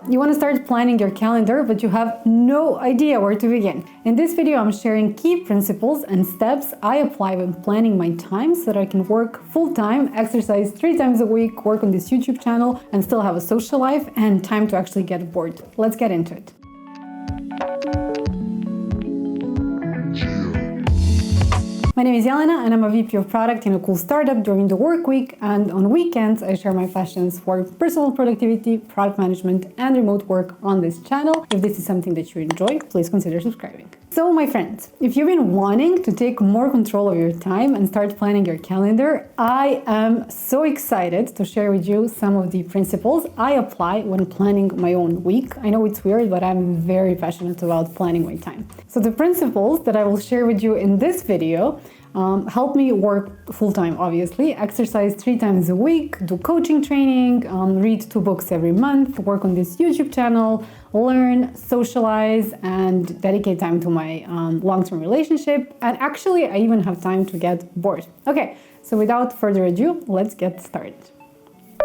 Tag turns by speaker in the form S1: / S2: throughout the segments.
S1: You want to start planning your calendar, but you have no idea where to begin. In this video, I'm sharing key principles and steps I apply when planning my time so that I can work full-time, exercise 3 times a week, work on this YouTube channel, and still have a social life and time to actually get bored. Let's get into it. My name is Jelena and I'm a VP of product in a cool startup during the work week, and on weekends I share my passions for personal productivity, product management and remote work on this channel. If this is something that you enjoy, please consider subscribing. So my friends, if you've been wanting to take more control of your time and start planning your calendar, I am so excited to share with you some of the principles I apply when planning my own week. I know it's weird, but I'm very passionate about planning my time. So the principles that I will share with you in this video help me work full-time, obviously, exercise 3 times a week, do coaching training, read 2 books every month, work on this YouTube channel, learn, socialize, and dedicate time to my long-term relationship. And actually, I even have time to get bored. Okay, so without further ado, let's get started.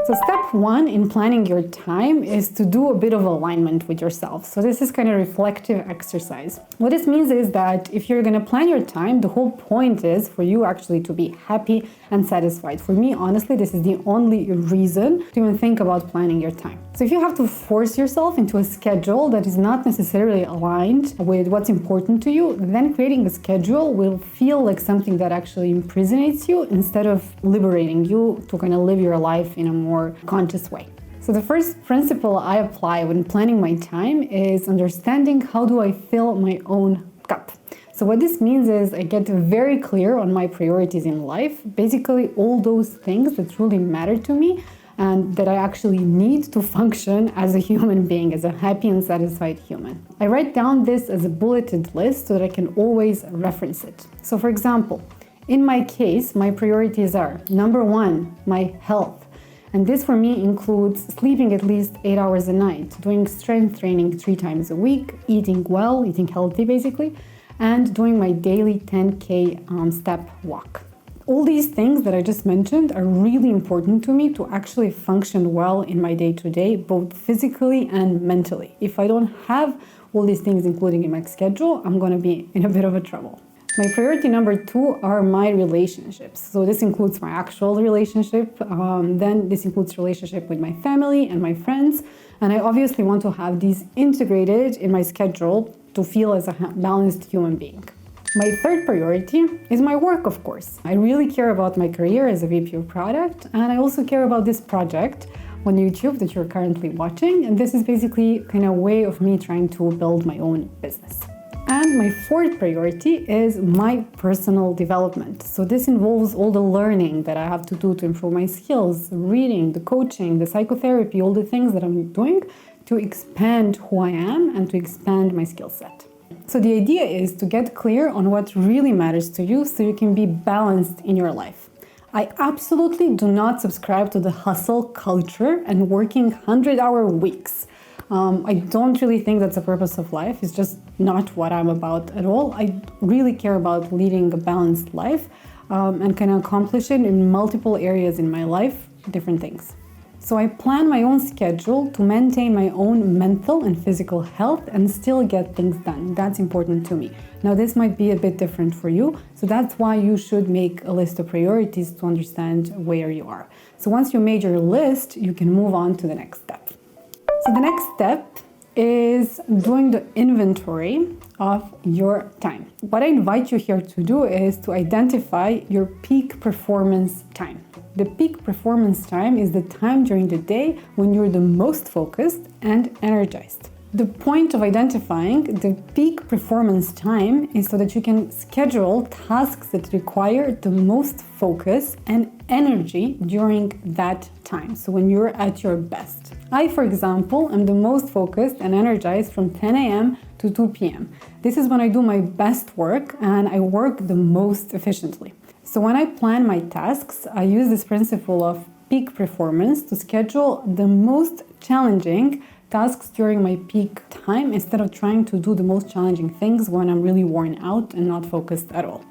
S1: So step 1 in planning your time is to do a bit of alignment with yourself. So this is kind of reflective exercise. What this means is that if you're going to plan your time, the whole point is for you actually to be happy and satisfied. For me, honestly, this is the only reason to even think about planning your time. So if you have to force yourself into a schedule that is not necessarily aligned with what's important to you, then creating a schedule will feel like something that actually imprisonates you instead of liberating you to kind of live your life in a more conscious way. So the first principle I apply when planning my time is understanding how do I fill my own cup. So what this means is I get very clear on my priorities in life, basically all those things that truly matter to me and that I actually need to function as a human being, as a happy and satisfied human. I write down this as a bulleted list so that I can always reference it. So for example, in my case, my priorities are number 1, my health. And this for me includes sleeping at least 8 hours a night, doing strength training 3 times a week, eating well, eating healthy basically, and doing my daily 10K step walk. All these things that I just mentioned are really important to me to actually function well in my day-to-day, both physically and mentally. If I don't have all these things including in my schedule, I'm going to be in a bit of a trouble. My priority number 2 are my relationships. So this includes my actual relationship, then this includes relationship with my family and my friends, and I obviously want to have these integrated in my schedule to feel as a balanced human being. My third priority is my work, of course. I really care about my career as a VP of product, and I also care about this project on YouTube that you're currently watching, and this is basically kind of a way of me trying to build my own business. And my fourth priority is my personal development. So this involves all the learning that I have to do to improve my skills, reading, the coaching, the psychotherapy, all the things that I'm doing to expand who I am and to expand my skill set. So the idea is to get clear on what really matters to you so you can be balanced in your life. I absolutely do not subscribe to the hustle culture and working 100-hour weeks. I don't really think that's the purpose of life. It's just not what I'm about at all. I really care about leading a balanced life and can accomplish it in multiple areas in my life, different things. So I plan my own schedule to maintain my own mental and physical health and still get things done. That's important to me. Now this might be a bit different for you, so that's why you should make a list of priorities to understand where you are. So once you made your list, you can move on to the next step. So the next step is doing the inventory of your time. What I invite you here to do is to identify your peak performance time. The peak performance time is the time during the day when you're the most focused and energized. The point of identifying the peak performance time is so that you can schedule tasks that require the most focus and energy during that time. So when you're at your best. I, for example, am the most focused and energized from 10 a.m. to 2 p.m. This is when I do my best work and I work the most efficiently. So when I plan my tasks, I use this principle of peak performance to schedule the most challenging tasks during my peak time instead of trying to do the most challenging things when I'm really worn out and not focused at all.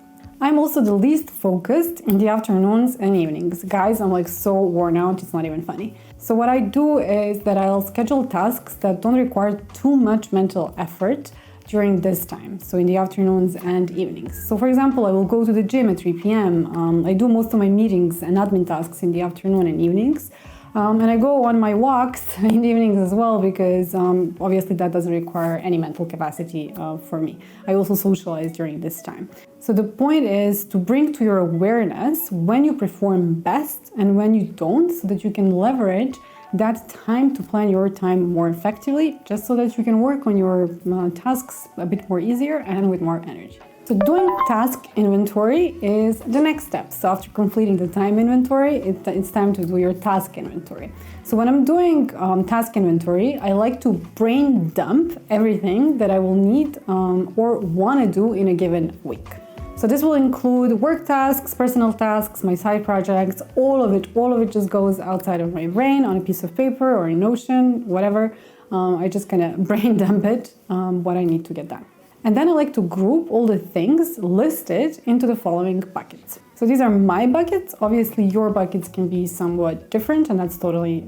S1: I'm also the least focused in the afternoons and evenings. Guys, I'm like so worn out, it's not even funny. So what I do is that I'll schedule tasks that don't require too much mental effort during this time, so in the afternoons and evenings. So for example, I will go to the gym at 3 p.m. I do most of my meetings and admin tasks in the afternoon and evenings. And I go on my walks in the evenings as well because obviously that doesn't require any mental capacity for me. I also socialize during this time. So the point is to bring to your awareness when you perform best and when you don't, so that you can leverage that time to plan your time more effectively, just so that you can work on your tasks a bit more easier and with more energy. So doing task inventory is the next step. So after completing the time inventory, it's time to do your task inventory. So when I'm doing task inventory, I like to brain dump everything that I will need or want to do in a given week. So this will include work tasks, personal tasks, my side projects, all of it just goes outside of my brain on a piece of paper or in Notion, whatever. I just kind of brain dump it, what I need to get done. And then I like to group all the things listed into the following buckets. So these are my buckets. Obviously your buckets can be somewhat different, and that's totally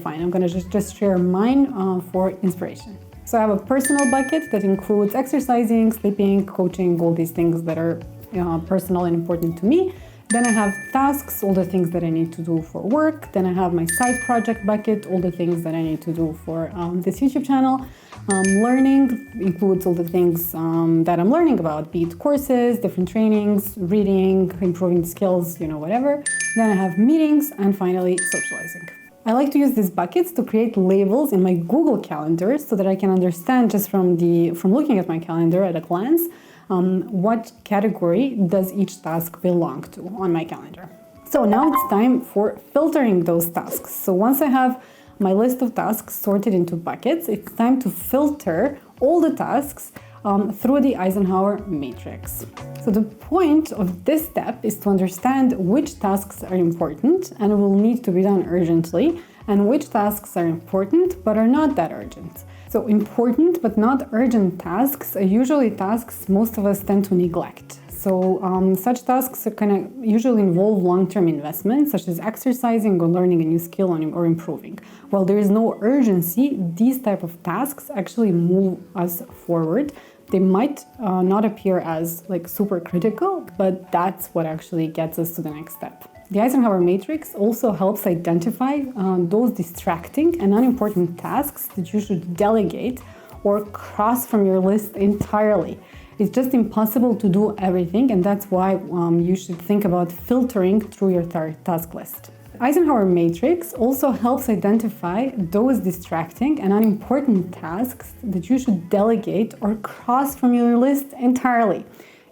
S1: fine. I'm gonna just share mine for inspiration. So I have a personal bucket that includes exercising, sleeping, coaching, all these things that are personal and important to me. Then I have tasks, all the things that I need to do for work. Then I have my side project bucket, all the things that I need to do for this YouTube channel. Learning includes all the things that I'm learning about, be it courses, different trainings, reading, improving skills, whatever. Then I have meetings, and finally socializing. I like to use these buckets to create labels in my Google Calendar so that I can understand just from looking at my calendar at a glance what category does each task belong to on my calendar. So now it's time for filtering those tasks. So once I have my list of tasks sorted into buckets, it's time to filter all the tasks through the Eisenhower matrix. So the point of this step is to understand which tasks are important and will need to be done urgently, and which tasks are important but are not that urgent. So important but not urgent tasks are usually tasks most of us tend to neglect. So such tasks usually involve long-term investments, such as exercising or learning a new skill or improving. While there is no urgency, these type of tasks actually move us forward. They might not appear as super critical, but that's what actually gets us to the next step. The Eisenhower matrix also helps identify those distracting and unimportant tasks that you should delegate or cross from your list entirely. It's just impossible to do everything, and that's why you should think about filtering through your task list. Eisenhower matrix also helps identify those distracting and unimportant tasks that you should delegate or cross from your list entirely.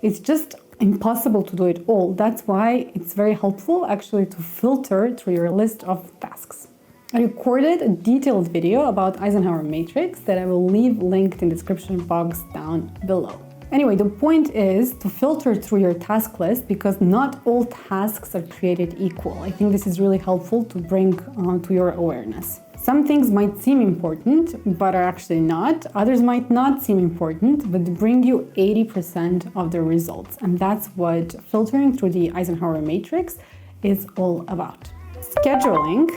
S1: It's just impossible to do it all. That's why it's very helpful actually to filter through your list of tasks. I recorded a detailed video about Eisenhower matrix that I will leave linked in the description box down below. Anyway, the point is to filter through your task list because not all tasks are created equal. I think this is really helpful to bring to your awareness. Some things might seem important, but are actually not. Others might not seem important, but bring you 80% of the results. And that's what filtering through the Eisenhower matrix is all about. Scheduling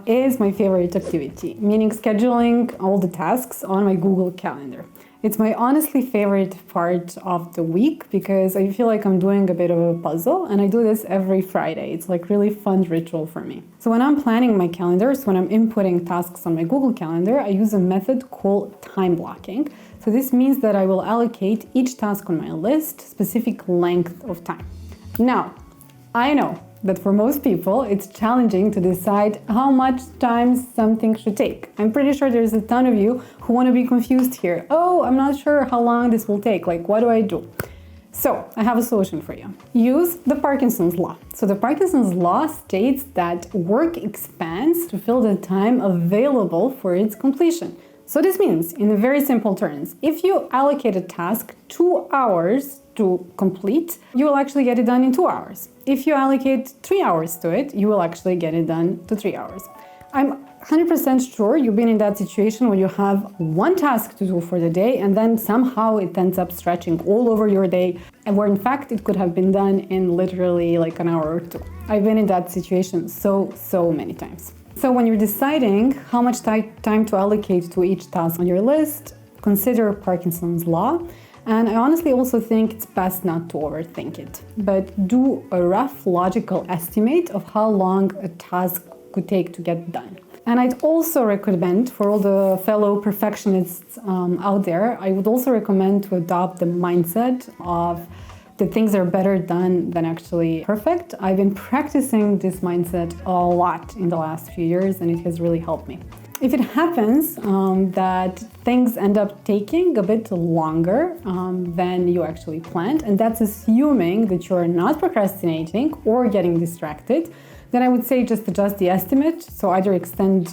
S1: is my favorite activity, meaning scheduling all the tasks on my Google Calendar. It's my honestly favorite part of the week because I feel like I'm doing a bit of a puzzle, and I do this every Friday. It's really fun ritual for me. So when I'm planning my calendars, when I'm inputting tasks on my Google Calendar, I use a method called time blocking. So this means that I will allocate each task on my list specific length of time. Now, I know that for most people, it's challenging to decide how much time something should take. I'm pretty sure there's a ton of you who want to be confused here. Oh, I'm not sure how long this will take. What do I do? So I have a solution for you. Use the Parkinson's law. So the Parkinson's law states that work expands to fill the time available for its completion. So this means, in very simple terms, if you allocate a task 2 hours to complete, you will actually get it done in 2 hours. If you allocate 3 hours to it, you will actually get it done to 3 hours. I'm 100% sure you've been in that situation where you have one task to do for the day and then somehow it ends up stretching all over your day, and where in fact it could have been done in literally like an hour or two. I've been in that situation so many times. So when you're deciding how much time to allocate to each task on your list, consider Parkinson's law. And I honestly also think it's best not to overthink it, but do a rough logical estimate of how long a task could take to get done. And I'd also recommend, for all the fellow perfectionists out there, I would also recommend to adopt the mindset of that things are better done than actually perfect. I've been practicing this mindset a lot in the last few years, and it has really helped me. If it happens that things end up taking a bit longer than you actually planned, and that's assuming that you're not procrastinating or getting distracted, then I would say just adjust the estimate. So either extend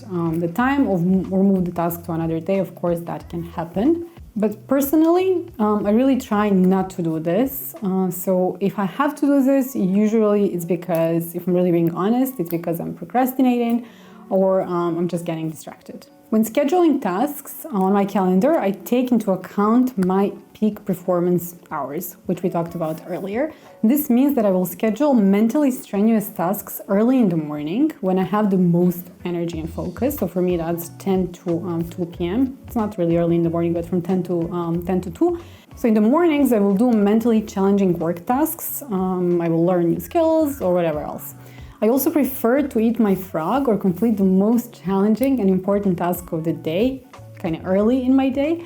S1: the time or move the task to another day. Of course, that can happen. But personally, I really try not to do this. So if I have to do this, usually it's because, if I'm really being honest, it's because I'm procrastinating or I'm just getting distracted. When scheduling tasks on my calendar, I take into account my peak performance hours, which we talked about earlier. This means that I will schedule mentally strenuous tasks early in the morning when I have the most energy and focus. So for me, that's 10 to 2 p.m. It's not really early in the morning, but from 10 to 2. So in the mornings, I will do mentally challenging work tasks. I will learn new skills or whatever else. I also prefer to eat my frog or complete the most challenging and important task of the day, kind of early in my day.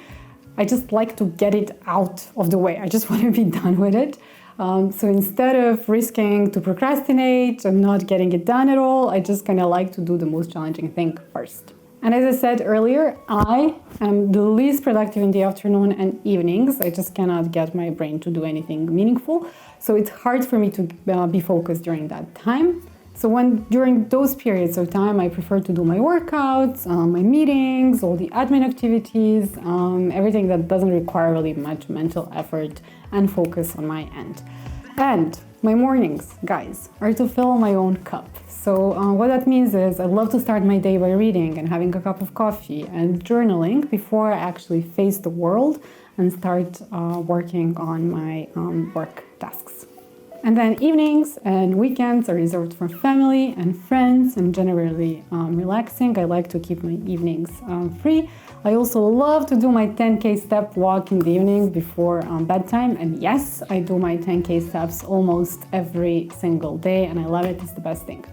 S1: I just like to get it out of the way. I just want to be done with it. So instead of risking to procrastinate and not getting it done at all, I just kind of like to do the most challenging thing first. And as I said earlier, I am the least productive in the afternoon and evenings. I just cannot get my brain to do anything meaningful. So it's hard for me to be focused during that time. So during those periods of time, I prefer to do my workouts, my meetings, all the admin activities, everything that doesn't require really much mental effort and focus on my end. And my mornings, guys, are to fill my own cup. So what that means is I love to start my day by reading and having a cup of coffee and journaling before I actually face the world and start working on my work tasks. And then evenings and weekends are reserved for family and friends and generally relaxing. I like to keep my evenings free. I also love to do my 10K step walk in the evening before bedtime. And yes, I do my 10K steps almost every single day and I love it. It's the best thing.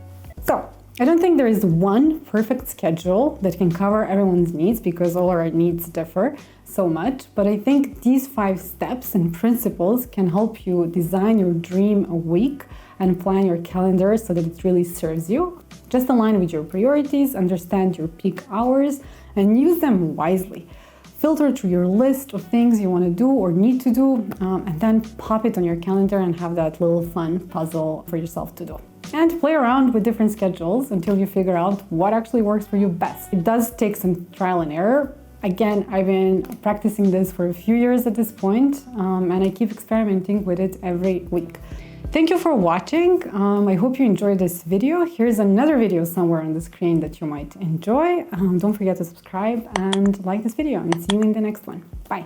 S1: So I don't think there is one perfect schedule that can cover everyone's needs because all our needs differ so much, but I think these 5 steps and principles can help you design your dream week and plan your calendar so that it really serves you. Just align with your priorities, understand your peak hours, and use them wisely. Filter through your list of things you want to do or need to do, and then pop it on your calendar and have that little fun puzzle for yourself to do. And play around with different schedules until you figure out what actually works for you best. It does take some trial and error. Again, I've been practicing this for a few years at this point, and I keep experimenting with it every week. Thank you for watching. I hope you enjoyed this video. Here's another video somewhere on the screen that you might enjoy. Don't forget to subscribe and like this video, and see you in the next one. Bye.